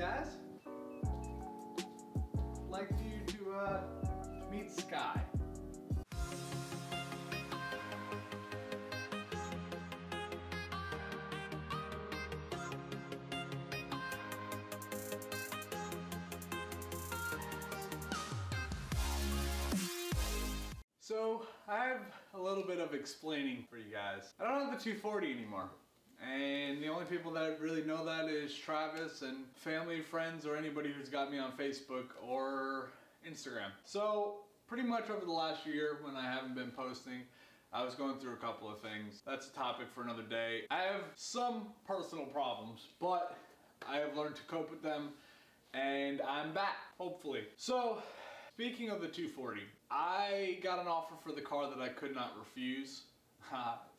guys? I'd like you to meet Sky. So I have a little bit of explaining for you guys. I don't have the 240 anymore. And the only people that really know that is Travis and family, friends, or anybody who's got me on Facebook or Instagram. So pretty much over the last year when I haven't been posting, I was going through a couple of things. That's a topic for another day. I have some personal problems, but I have learned to cope with them and I'm back, hopefully. So speaking of the 240, I got an offer for the car that I could not refuse.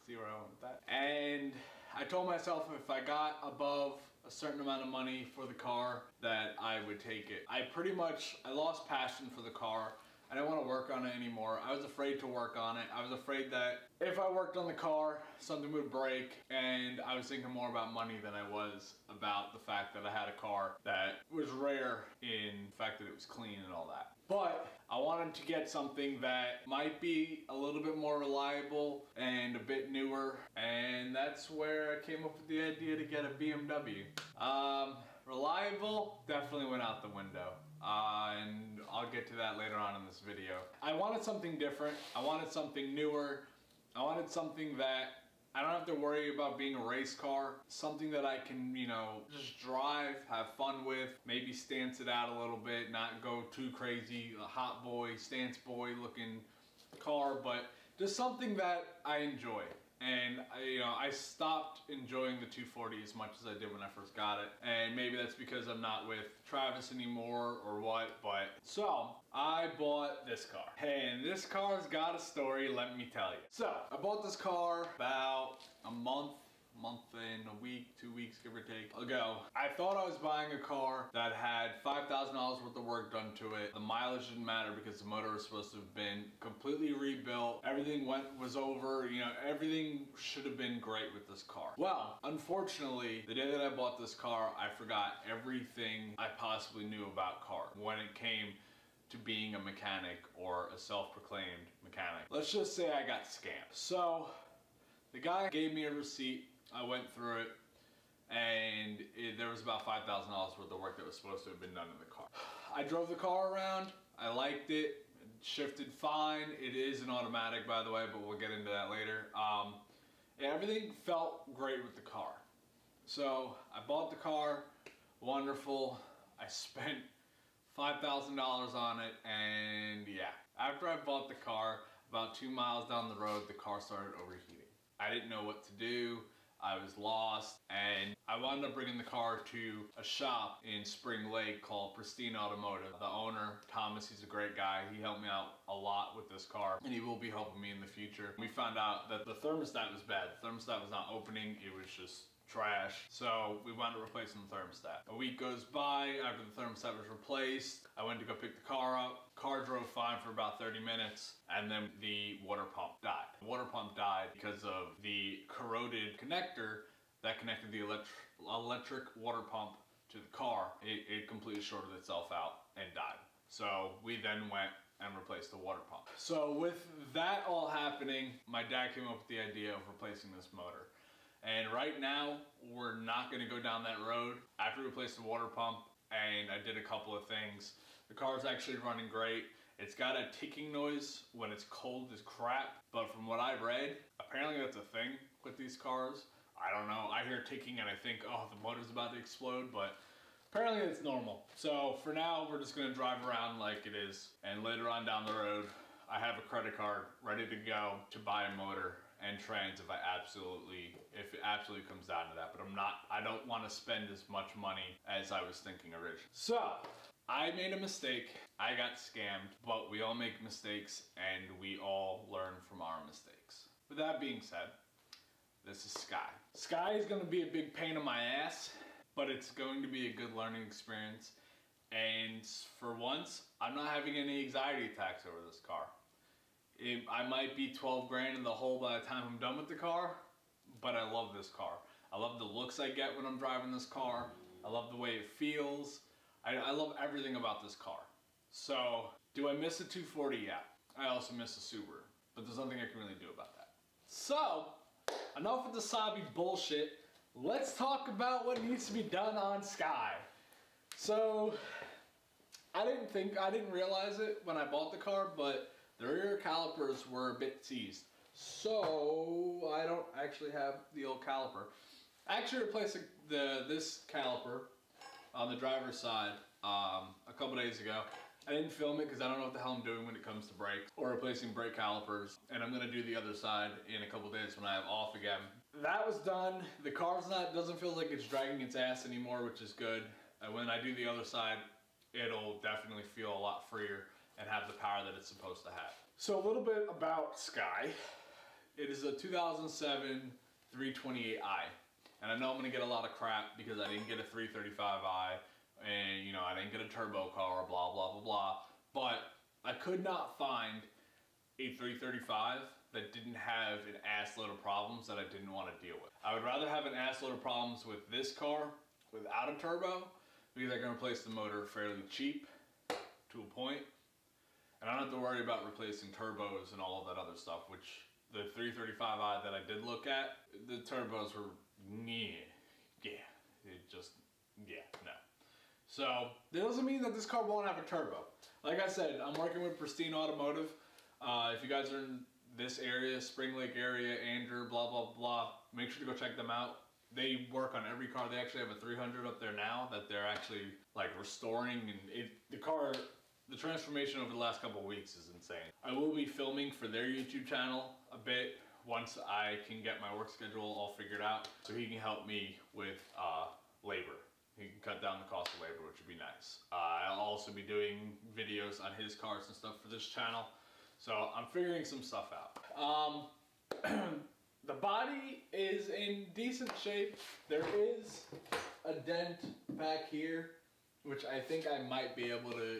See where I went with that. And I told myself if I got above a certain amount of money for the car that I would take it. I lost passion for the car. I didn't want to work on it anymore. I was afraid to work on it. I was afraid that if I worked on the car, something would break, and I was thinking more about money than I was about the fact that I had a car that was rare in the fact that it was clean and all that. But I wanted to get something that might be a little bit more reliable and a bit newer, and that's where I came up with the idea to get a BMW. Reliable definitely went out the window. And I'll get to that later on in this video. I wanted something different. I wanted something newer. I wanted something that I don't have to worry about being a race car. Something that I can, you know, just drive, have fun with, maybe stance it out a little bit, not go too crazy, a hot boy, stance boy looking car, but just something that I enjoy. And I stopped enjoying the 240 as much as I did when I first got it. And maybe that's because I'm not with Travis anymore or what, but so I bought this car. And this car's got a story, let me tell you. So I bought this car about a month and a week, 2 weeks, give or take, ago. I thought I was buying a car that had $5,000 worth of work done to it. The mileage didn't matter because the motor was supposed to have been completely rebuilt. Everything was over, you know, everything should have been great with this car. Well, unfortunately, the day that I bought this car, I forgot everything I possibly knew about cars when it came to being a mechanic or a self-proclaimed mechanic. Let's just say I got scammed. So the guy gave me a receipt. I went through it, and there was about $5,000 worth of work that was supposed to have been done in the car. I drove the car around. I liked it. It shifted fine. It is an automatic, by the way, but we'll get into that later. Everything felt great with the car. So I bought the car. Wonderful. I spent $5,000 on it, and yeah. After I bought the car, about 2 miles down the road, the car started overheating. I didn't know what to do. I was lost, and I wound up bringing the car to a shop in Spring Lake called Pristine Automotive. The owner, Thomas, he's a great guy. He helped me out a lot with this car, and he will be helping me in the future. We found out that the thermostat was bad. The thermostat was not opening. It was just trash. So we wound up replacing the thermostat. A week goes by after the thermostat was replaced. I went to go pick the car up. Car drove fine for about 30 minutes, and then the water pump died. The water pump died because of the corroded connector that connected the electric water pump to the car. It completely shorted itself out and died. So we then went and replaced the water pump. So with that all happening, my dad came up with the idea of replacing this motor. And right now, we're not gonna go down that road. After we replaced the water pump and I did a couple of things, the car's actually running great. It's got a ticking noise when it's cold as crap, but from what I read, apparently that's a thing with these cars. I don't know, I hear ticking and I think, oh, the motor's about to explode, but apparently it's normal. So for now, we're just gonna drive around like it is, and later on down the road, I have a credit card ready to go to buy a motor and trans if it absolutely comes down to that. But I don't want to spend as much money as I was thinking originally. So I made a mistake. I got scammed, but we all make mistakes and we all learn from our mistakes. With that being said, this is Sky. Sky is going to be a big pain in my ass, but it's going to be a good learning experience. And for once, I'm not having any anxiety attacks over this car. I might be 12 grand in the hole by the time I'm done with the car, but I love this car. I love the looks I get when I'm driving this car. I love the way it feels. I love everything about this car. So, do I miss a 240? Yeah. I also miss a Subaru, but there's nothing I can really do about that. So, enough with the Sabi bullshit. Let's talk about what needs to be done on Sky. So, I didn't realize it when I bought the car, but the rear calipers were a bit seized. So, I don't actually have the old caliper. I actually replaced this caliper on the driver's side a couple days ago. I didn't film it because I don't know what the hell I'm doing when it comes to brakes or replacing brake calipers. And I'm going to do the other side in a couple days when I have off again. That was done. The car's doesn't feel like it's dragging its ass anymore, which is good. When I do the other side, it'll definitely feel a lot freer and have the power that it's supposed to have. So a little bit about Sky. It is a 2007 328i. And I know I'm going to get a lot of crap because I didn't get a 335i. And, you know, I didn't get a turbo car, blah, blah, blah, blah. But I could not find a 335 that didn't have an ass load of problems that I didn't want to deal with. I would rather have an ass load of problems with this car without a turbo because I can replace the motor fairly cheap to a point. And I don't have to worry about replacing turbos and all of that other stuff, which the 335i that I did look at, the turbos were, yeah, no. So, that doesn't mean that this car won't have a turbo. Like I said, I'm working with Pristine Automotive. If you guys are in this area, Spring Lake area, Andrew, blah, blah, blah, make sure to go check them out. They work on every car. They actually have a 300 up there now that they're actually like restoring. And the transformation over the last couple of weeks is insane. I will be filming for their YouTube channel a bit once I can get my work schedule all figured out. So he can help me with labor. He can cut down the cost of labor, which would be nice. I'll also be doing videos on his cars and stuff for this channel. So I'm figuring some stuff out. The body is in decent shape. There is a dent back here, which I think I might be able to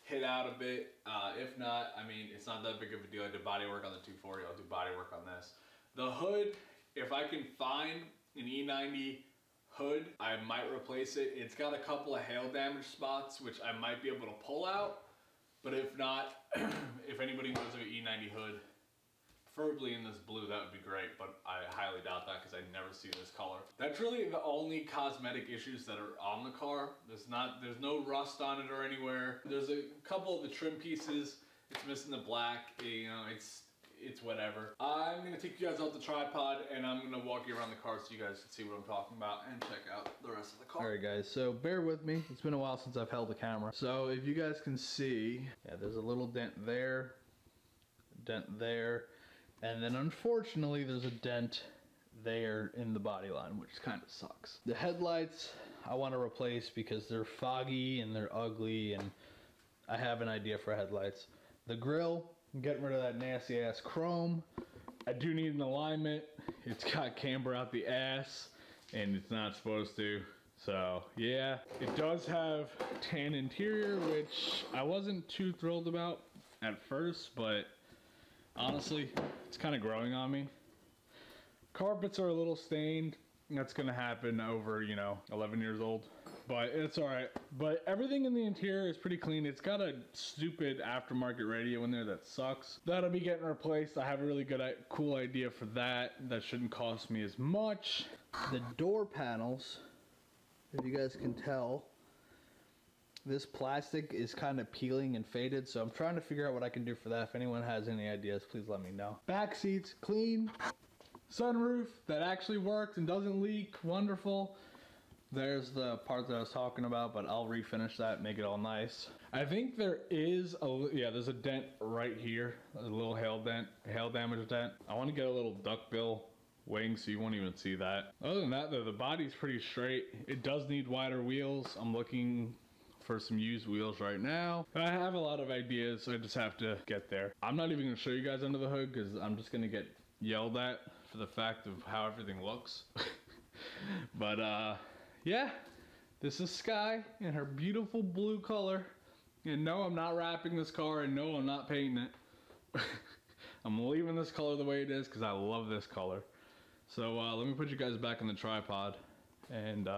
hit out a bit. If not, I mean, it's not that big of a deal. I did body work on the 240. I'll do body work on this. The hood, if I can find an E90 hood, I might replace it. It's got a couple of hail damage spots, which I might be able to pull out. But if not, if anybody knows of an E90 hood, preferably in this blue, that would be great. But I highly doubt that because I never see this color. That's really the only cosmetic issues that are on the car. There's no rust on it or anywhere. There's a couple of the trim pieces. It's missing the black. You know, it's whatever. I'm gonna take you guys out the tripod and I'm gonna walk you around the car so you guys can see what I'm talking about and check out the rest of the car. Alright guys, so bear with me. It's been a while since I've held the camera. So if you guys can see, yeah, there's a little dent there, and then unfortunately there's a dent there in the body line, which kind of sucks. The headlights I want to replace because they're foggy and they're ugly and I have an idea for headlights. The grille, I'm getting rid of that nasty ass chrome. I do need an alignment. It's got camber out the ass and it's not supposed to. So yeah, it does have tan interior, which I wasn't too thrilled about at first, but honestly, it's kind of growing on me. Carpets are a little stained. That's gonna happen over, you know, 11 years old. But it's alright. But everything in the interior is pretty clean. It's got a stupid aftermarket radio in there that sucks. That'll be getting replaced. I have a really good, cool idea for that. That shouldn't cost me as much. The door panels, if you guys can tell, this plastic is kind of peeling and faded. So I'm trying to figure out what I can do for that. If anyone has any ideas, please let me know. Back seats, clean. Sunroof that actually works and doesn't leak, wonderful. There's the part that I was talking about, but I'll refinish that, make it all nice. I think there is there's a dent right here, a little hail damage dent. I want to get a little duckbill wing so you won't even see that. Other than that though, the body's pretty straight. It does need wider wheels. I'm looking for some used wheels right now. I have a lot of ideas, so I just have to get there. I'm not even gonna show you guys under the hood because I'm just gonna get yelled at for the fact of how everything looks. But yeah, this is Sky in her beautiful blue color. And no, I'm not wrapping this car, and no, I'm not painting it. I'm leaving this color the way it is because I love this color. So let me put you guys back on the tripod and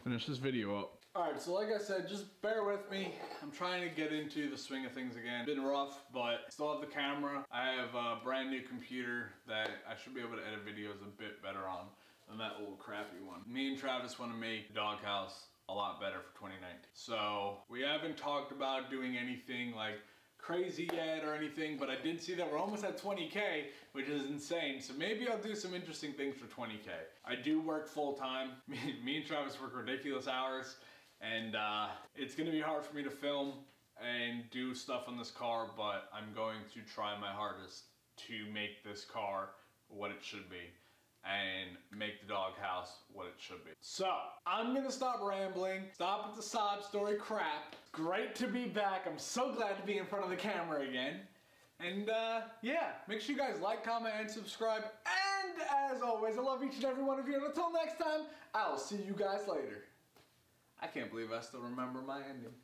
finish this video up. Alright, so like I said, just bear with me. I'm trying to get into the swing of things again. Been rough, but still have the camera. I have a brand new computer that I should be able to edit videos a bit better on than that old crappy one. Me and Travis want to make the doghouse a lot better for 2019. So we haven't talked about doing anything like crazy yet or anything, but I did see that we're almost at 20K, which is insane. So maybe I'll do some interesting things for 20K. I do work full time. Me and Travis work ridiculous hours, and it's gonna be hard for me to film and do stuff on this car, but I'm going to try my hardest to make this car what it should be and make the doghouse what it should be. So, I'm gonna stop rambling, stop with the sob story crap. Great to be back. I'm so glad to be in front of the camera again. And yeah, make sure you guys like, comment, and subscribe. And as always, I love each and every one of you. And until next time, I'll see you guys later. I can't believe I still remember my ending.